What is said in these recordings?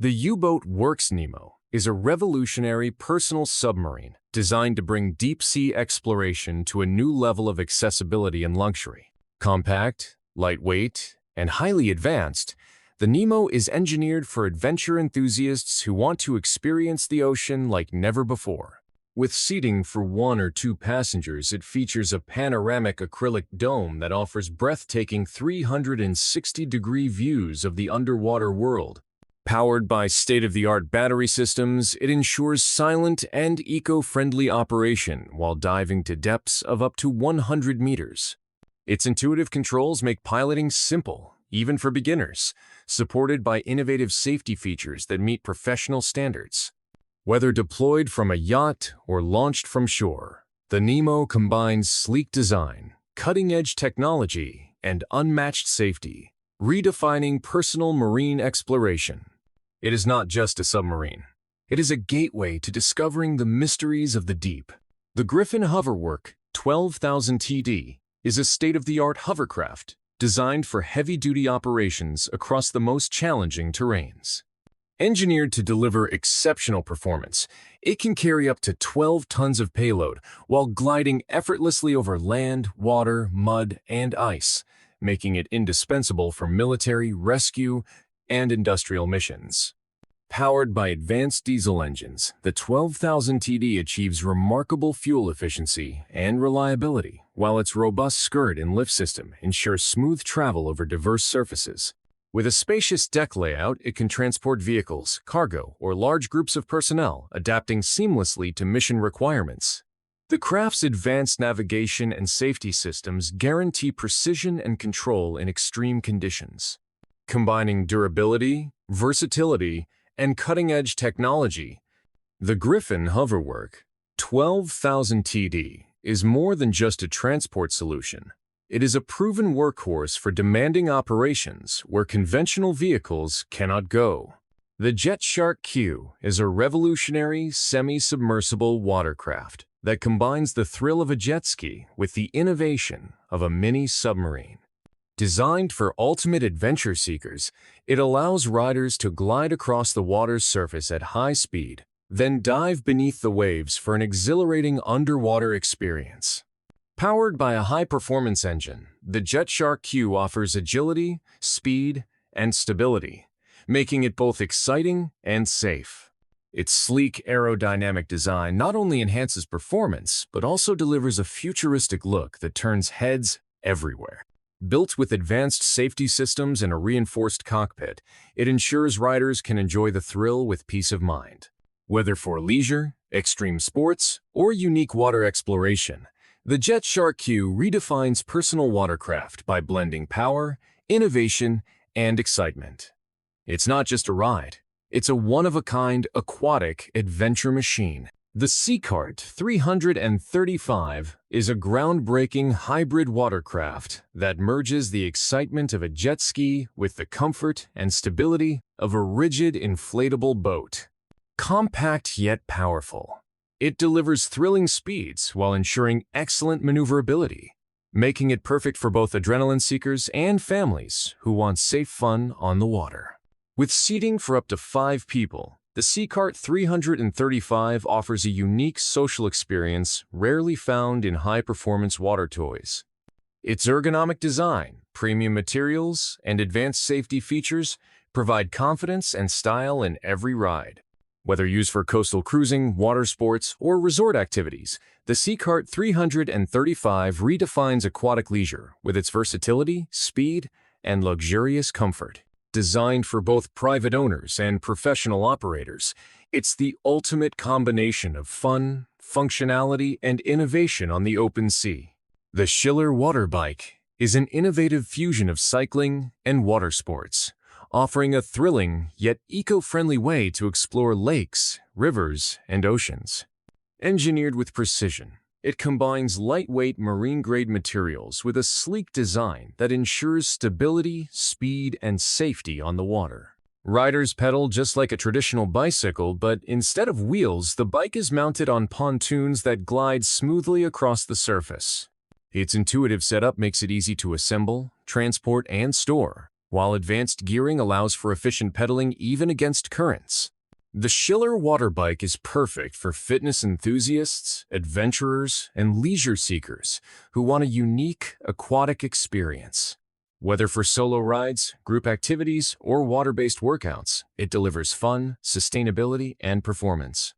The U-Boat Works Nemo is a revolutionary personal submarine designed to bring deep-sea exploration to a new level of accessibility and luxury. Compact, lightweight, and highly advanced, the Nemo is engineered for adventure enthusiasts who want to experience the ocean like never before. With seating for 1 or 2 passengers, it features a panoramic acrylic dome that offers breathtaking 360-degree views of the underwater world. Powered by state-of-the-art battery systems, it ensures silent and eco-friendly operation while diving to depths of up to 100 meters. Its intuitive controls make piloting simple, even for beginners, supported by innovative safety features that meet professional standards. Whether deployed from a yacht or launched from shore, the Nemo combines sleek design, cutting-edge technology, and unmatched safety, redefining personal marine exploration. It is not just a submarine. It is a gateway to discovering the mysteries of the deep. The Griffin Hoverwork 12,000 TD is a state-of-the-art hovercraft designed for heavy-duty operations across the most challenging terrains. Engineered to deliver exceptional performance, it can carry up to 12 tons of payload while gliding effortlessly over land, water, mud, and ice, making it indispensable for military, rescue, and industrial missions. Powered by advanced diesel engines, the 12,000 TD achieves remarkable fuel efficiency and reliability, while its robust skirt and lift system ensures smooth travel over diverse surfaces. With a spacious deck layout, it can transport vehicles, cargo, or large groups of personnel, adapting seamlessly to mission requirements. The craft's advanced navigation and safety systems guarantee precision and control in extreme conditions. Combining durability, versatility, and cutting-edge technology, the Griffin Hoverwork 12,000 TD is more than just a transport solution. It is a proven workhorse for demanding operations where conventional vehicles cannot go. The JetShark Q is a revolutionary semi-submersible watercraft that combines the thrill of a jet ski with the innovation of a mini submarine. Designed for ultimate adventure seekers, it allows riders to glide across the water's surface at high speed, then dive beneath the waves for an exhilarating underwater experience. Powered by a high-performance engine, the JetShark Q offers agility, speed, and stability, making it both exciting and safe. Its sleek aerodynamic design not only enhances performance, but also delivers a futuristic look that turns heads everywhere. Built with advanced safety systems and a reinforced cockpit, it ensures riders can enjoy the thrill with peace of mind. Whether for leisure, extreme sports, or unique water exploration, the JetShark Q redefines personal watercraft by blending power, innovation, and excitement. It's not just a ride, it's a one-of-a-kind aquatic adventure machine. The Seacart 335 is a groundbreaking hybrid watercraft that merges the excitement of a jet ski with the comfort and stability of a rigid inflatable boat. Compact yet powerful, it delivers thrilling speeds while ensuring excellent maneuverability, making it perfect for both adrenaline seekers and families who want safe fun on the water. With seating for up to 5 people, the Seacart 335 offers a unique social experience rarely found in high-performance water toys. Its ergonomic design, premium materials, and advanced safety features provide confidence and style in every ride. Whether used for coastal cruising, water sports, or resort activities, the Seacart 335 redefines aquatic leisure with its versatility, speed, and luxurious comfort. Designed for both private owners and professional operators, it's the ultimate combination of fun, functionality, and innovation on the open sea. The Schiller Water Bike is an innovative fusion of cycling and water sports, offering a thrilling yet eco-friendly way to explore lakes, rivers, and oceans. Engineered with precision, it combines lightweight marine-grade materials with a sleek design that ensures stability, speed, and safety on the water. Riders pedal just like a traditional bicycle, but instead of wheels, the bike is mounted on pontoons that glide smoothly across the surface. Its intuitive setup makes it easy to assemble, transport, and store, while advanced gearing allows for efficient pedaling even against currents. The Schiller water bike is perfect for fitness enthusiasts, adventurers, and leisure seekers who want a unique aquatic experience. Whether for solo rides, group activities, or water-based workouts, it delivers fun, sustainability, and performance.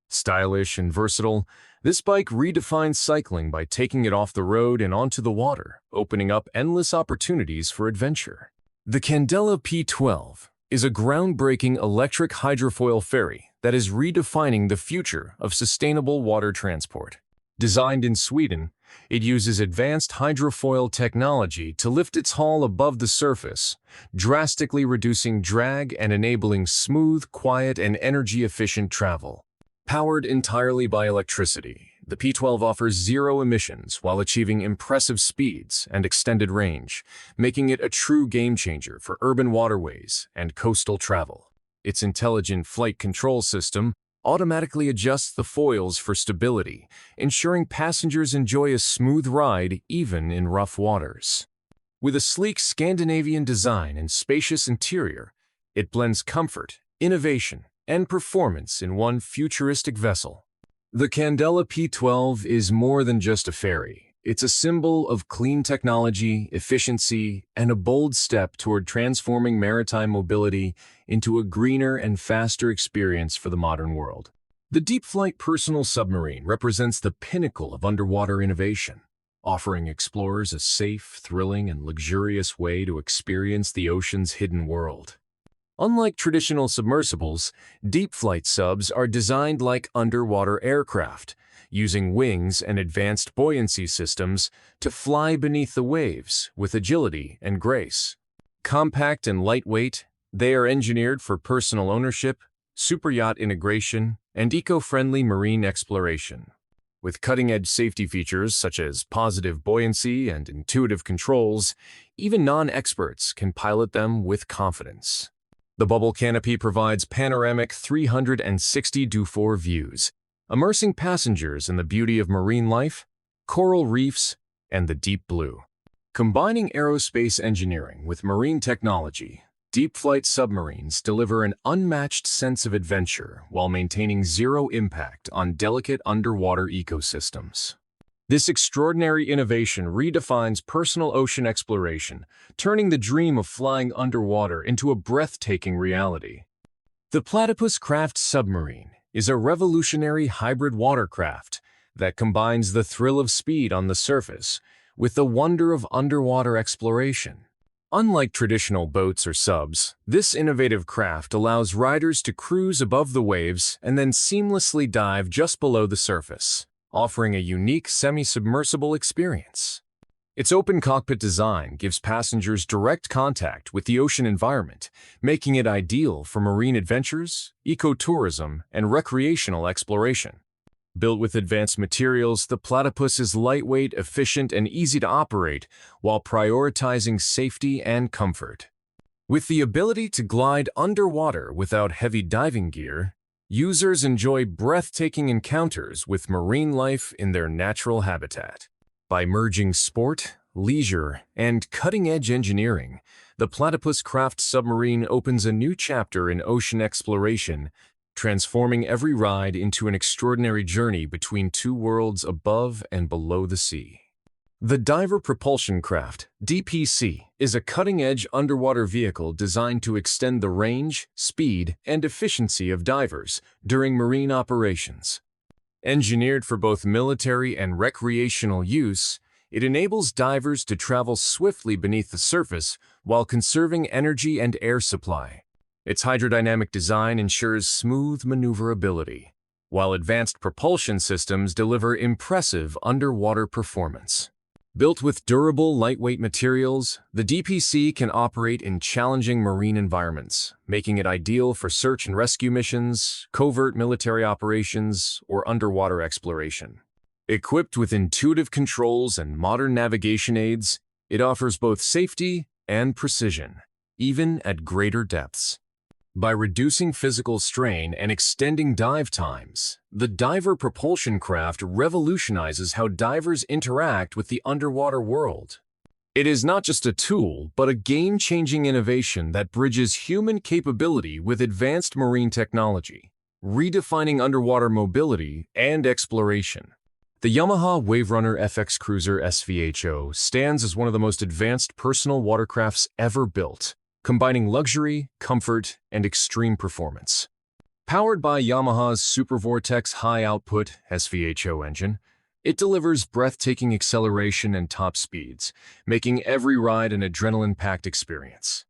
Stylish and versatile, this bike redefines cycling by taking it off the road and onto the water, opening up endless opportunities for adventure. The Candela P12 is a groundbreaking electric hydrofoil ferry that is redefining the future of sustainable water transport. Designed in Sweden, it uses advanced hydrofoil technology to lift its hull above the surface, drastically reducing drag and enabling smooth, quiet, and energy-efficient travel. Powered entirely by electricity, the P12 offers zero emissions while achieving impressive speeds and extended range, making it a true game-changer for urban waterways and coastal travel. Its intelligent flight control system automatically adjusts the foils for stability, ensuring passengers enjoy a smooth ride even in rough waters. With a sleek Scandinavian design and spacious interior, it blends comfort, innovation, and performance in one futuristic vessel. The Candela P12 is more than just a ferry. It's a symbol of clean technology, efficiency, and a bold step toward transforming maritime mobility into a greener and faster experience for the modern world. The Deep Flight Personal Submarine represents the pinnacle of underwater innovation, offering explorers a safe, thrilling, and luxurious way to experience the ocean's hidden world. Unlike traditional submersibles, deep flight subs are designed like underwater aircraft, using wings and advanced buoyancy systems to fly beneath the waves with agility and grace. Compact and lightweight, they are engineered for personal ownership, superyacht integration, and eco-friendly marine exploration. With cutting-edge safety features such as positive buoyancy and intuitive controls, even non-experts can pilot them with confidence. The bubble canopy provides panoramic 360° views, immersing passengers in the beauty of marine life, coral reefs, and the deep blue. Combining aerospace engineering with marine technology, deep flight submarines deliver an unmatched sense of adventure while maintaining zero impact on delicate underwater ecosystems. This extraordinary innovation redefines personal ocean exploration, turning the dream of flying underwater into a breathtaking reality. The Platypus Craft Submarine is a revolutionary hybrid watercraft that combines the thrill of speed on the surface with the wonder of underwater exploration. Unlike traditional boats or subs, this innovative craft allows riders to cruise above the waves and then seamlessly dive just below the surface, offering a unique semi-submersible experience. Its open cockpit design gives passengers direct contact with the ocean environment, making it ideal for marine adventures, ecotourism, and recreational exploration. Built with advanced materials, the Platypus is lightweight, efficient, and easy to operate while prioritizing safety and comfort. With the ability to glide underwater without heavy diving gear, users enjoy breathtaking encounters with marine life in their natural habitat. By merging sport, leisure, and cutting-edge engineering, the Platypus Craft Submarine opens a new chapter in ocean exploration, transforming every ride into an extraordinary journey between two worlds above and below the sea. The Diver Propulsion Craft, DPC, is a cutting-edge underwater vehicle designed to extend the range, speed, and efficiency of divers during marine operations. Engineered for both military and recreational use, it enables divers to travel swiftly beneath the surface while conserving energy and air supply. Its hydrodynamic design ensures smooth maneuverability, while advanced propulsion systems deliver impressive underwater performance. Built with durable, lightweight materials, the DPC can operate in challenging marine environments, making it ideal for search and rescue missions, covert military operations, or underwater exploration. Equipped with intuitive controls and modern navigation aids, it offers both safety and precision, even at greater depths. By reducing physical strain and extending dive times, the Diver Propulsion Craft revolutionizes how divers interact with the underwater world. It is not just a tool, but a game-changing innovation that bridges human capability with advanced marine technology, redefining underwater mobility and exploration. The Yamaha Waverunner FX Cruiser SVHO stands as one of the most advanced personal watercrafts ever built, combining luxury, comfort, and extreme performance. Powered by Yamaha's SuperVortex high-output SVHO engine, it delivers breathtaking acceleration and top speeds, making every ride an adrenaline-packed experience.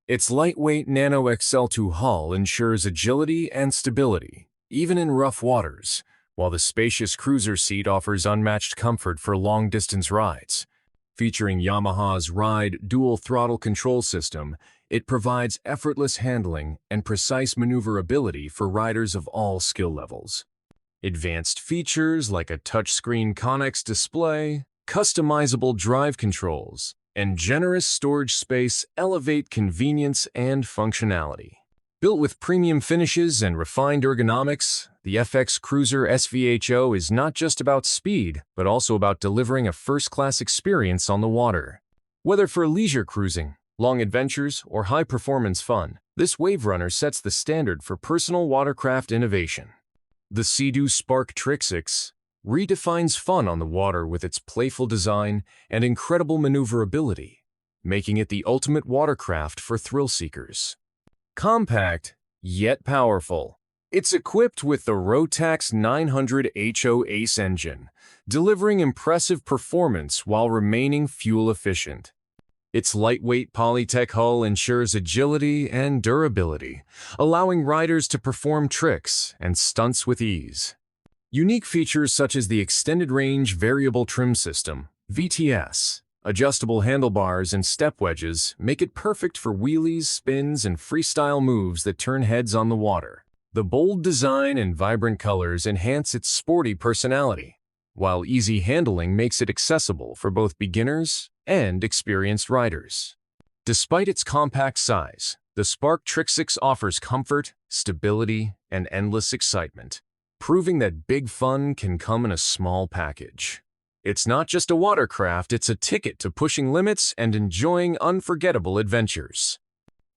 Its lightweight Nano XL2 hull ensures agility and stability, even in rough waters, while the spacious cruiser seat offers unmatched comfort for long-distance rides. Featuring Yamaha's Ride dual-throttle control system, it provides effortless handling and precise maneuverability for riders of all skill levels. Advanced features like a touchscreen Connex display, customizable drive controls, and generous storage space elevate convenience and functionality. Built with premium finishes and refined ergonomics, the FX Cruiser SVHO is not just about speed, but also about delivering a first-class experience on the water. Whether for leisure cruising, long adventures, or high-performance fun, this Waverunner sets the standard for personal watercraft innovation. The Sea-Doo Spark Trixix redefines fun on the water with its playful design and incredible maneuverability, making it the ultimate watercraft for thrill seekers. Compact, yet powerful, it's equipped with the Rotax 900 HO Ace engine, delivering impressive performance while remaining fuel-efficient. Its lightweight Polytech hull ensures agility and durability, allowing riders to perform tricks and stunts with ease. Unique features such as the Extended Range Variable Trim System, VTS, adjustable handlebars and step wedges make it perfect for wheelies, spins, and freestyle moves that turn heads on the water. The bold design and vibrant colors enhance its sporty personality, while easy handling makes it accessible for both beginners and experienced riders. Despite its compact size, the Spark Trixix offers comfort, stability, and endless excitement, proving that big fun can come in a small package. It's not just a watercraft, it's a ticket to pushing limits and enjoying unforgettable adventures.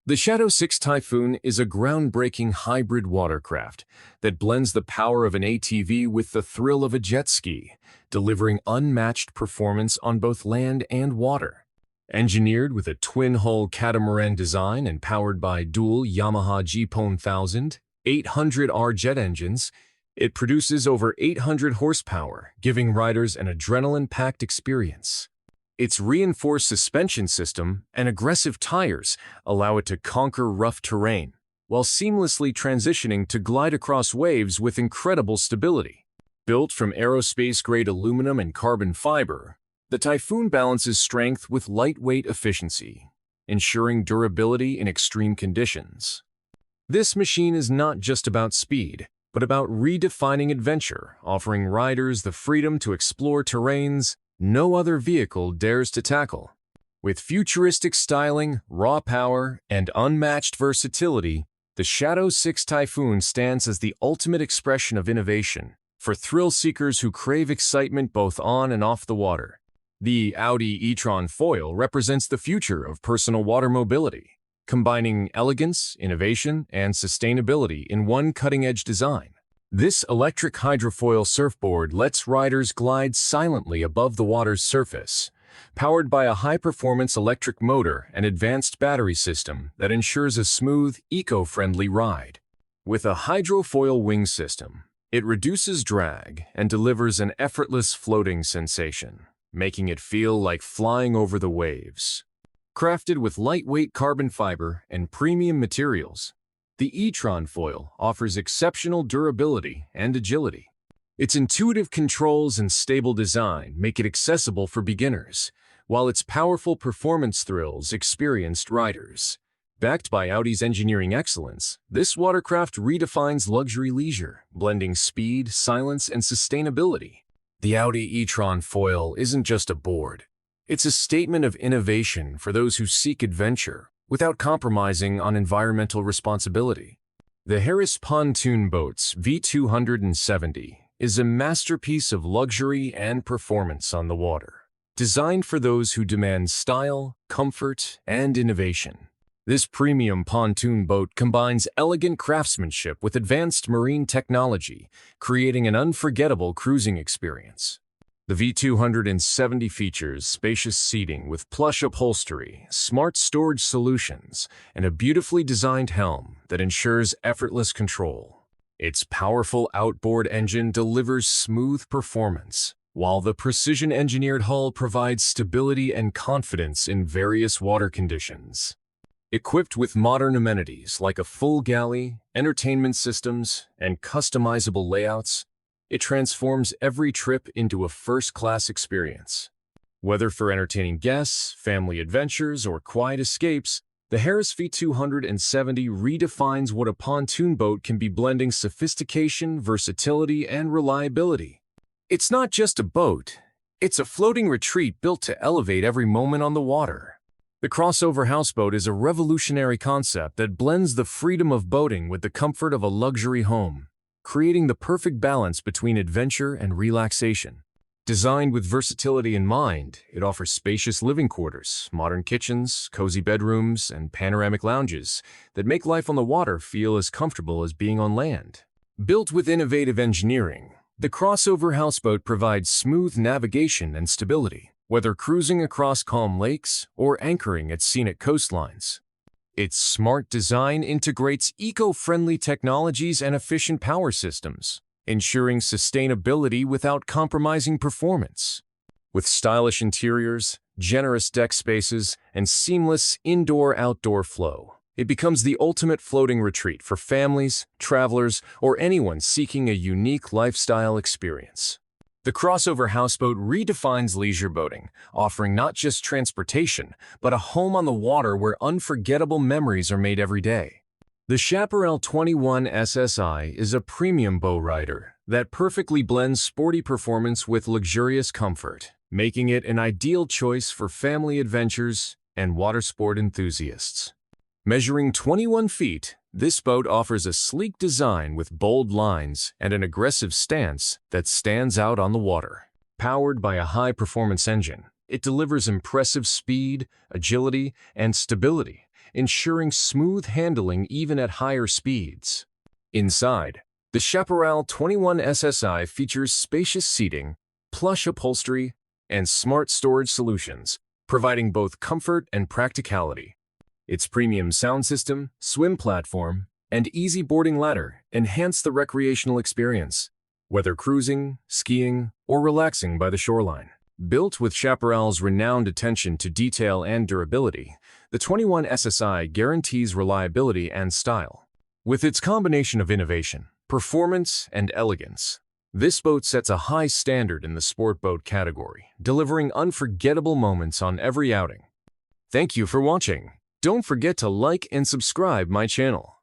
The Shadow 6 Typhoon is a groundbreaking hybrid watercraft that blends the power of an ATV with the thrill of a jet ski, delivering unmatched performance on both land and water. Engineered with a twin-hull catamaran design and powered by dual Yamaha G-Pone 1000 800R jet engines, it produces over 800 horsepower, giving riders an adrenaline-packed experience. Its reinforced suspension system and aggressive tires allow it to conquer rough terrain, while seamlessly transitioning to glide across waves with incredible stability. Built from aerospace-grade aluminum and carbon fiber, the Typhoon balances strength with lightweight efficiency, ensuring durability in extreme conditions. This machine is not just about speed, but about redefining adventure, offering riders the freedom to explore terrains no other vehicle dares to tackle. With futuristic styling, raw power, and unmatched versatility, the Shadow 6 Typhoon stands as the ultimate expression of innovation for thrill seekers who crave excitement both on and off the water. The Audi e-tron foil represents the future of personal water mobility, combining elegance, innovation, and sustainability in one cutting-edge design. This electric hydrofoil surfboard lets riders glide silently above the water's surface, powered by a high-performance electric motor and advanced battery system that ensures a smooth, eco-friendly ride. With a hydrofoil wing system, it reduces drag and delivers an effortless floating sensation, making it feel like flying over the waves. Crafted with lightweight carbon fiber and premium materials, the e-tron foil offers exceptional durability and agility. Its intuitive controls and stable design make it accessible for beginners, while its powerful performance thrills experienced riders. Backed by Audi's engineering excellence, this watercraft redefines luxury leisure, blending speed, silence, and sustainability. The Audi e-tron foil isn't just a board. It's a statement of innovation for those who seek adventure without compromising on environmental responsibility. The Harris Pontoon Boat's V270 is a masterpiece of luxury and performance on the water. designed for those who demand style, comfort, and innovation. This premium pontoon boat combines elegant craftsmanship with advanced marine technology, creating an unforgettable cruising experience. The V270 features spacious seating with plush upholstery, smart storage solutions, and a beautifully designed helm that ensures effortless control. Its powerful outboard engine delivers smooth performance, while the precision-engineered hull provides stability and confidence in various water conditions. Equipped with modern amenities like a full galley, entertainment systems, and customizable layouts, it transforms every trip into a first-class experience. Whether for entertaining guests, family adventures, or quiet escapes, the Harris V270 redefines what a pontoon boat can be, blending sophistication, versatility, and reliability. It's not just a boat, it's a floating retreat built to elevate every moment on the water. The crossover houseboat is a revolutionary concept that blends the freedom of boating with the comfort of a luxury home, creating the perfect balance between adventure and relaxation. Designed with versatility in mind, it offers spacious living quarters, modern kitchens, cozy bedrooms, and panoramic lounges that make life on the water feel as comfortable as being on land. Built with innovative engineering, the crossover houseboat provides smooth navigation and stability, whether cruising across calm lakes or anchoring at scenic coastlines. Its smart design integrates eco-friendly technologies and efficient power systems, ensuring sustainability without compromising performance. With stylish interiors, generous deck spaces, and seamless indoor-outdoor flow, it becomes the ultimate floating retreat for families, travelers, or anyone seeking a unique lifestyle experience. The crossover houseboat redefines leisure boating, offering not just transportation, but a home on the water where unforgettable memories are made every day. The Chaparral 21 SSI is a premium bow rider that perfectly blends sporty performance with luxurious comfort, making it an ideal choice for family adventures and water sport enthusiasts. Measuring 21 feet, this boat offers a sleek design with bold lines and an aggressive stance that stands out on the water. Powered by a high-performance engine, it delivers impressive speed, agility, and stability, ensuring smooth handling even at higher speeds. Inside, the Chaparral 21 SSI features spacious seating, plush upholstery, and smart storage solutions, providing both comfort and practicality. Its premium sound system, swim platform, and easy boarding ladder enhance the recreational experience, whether cruising, skiing, or relaxing by the shoreline. Built with Chaparral's renowned attention to detail and durability, the 21 SSI guarantees reliability and style. With its combination of innovation, performance, and elegance, this boat sets a high standard in the sport boat category, delivering unforgettable moments on every outing. Thank you for watching. Don't forget to like and subscribe my channel.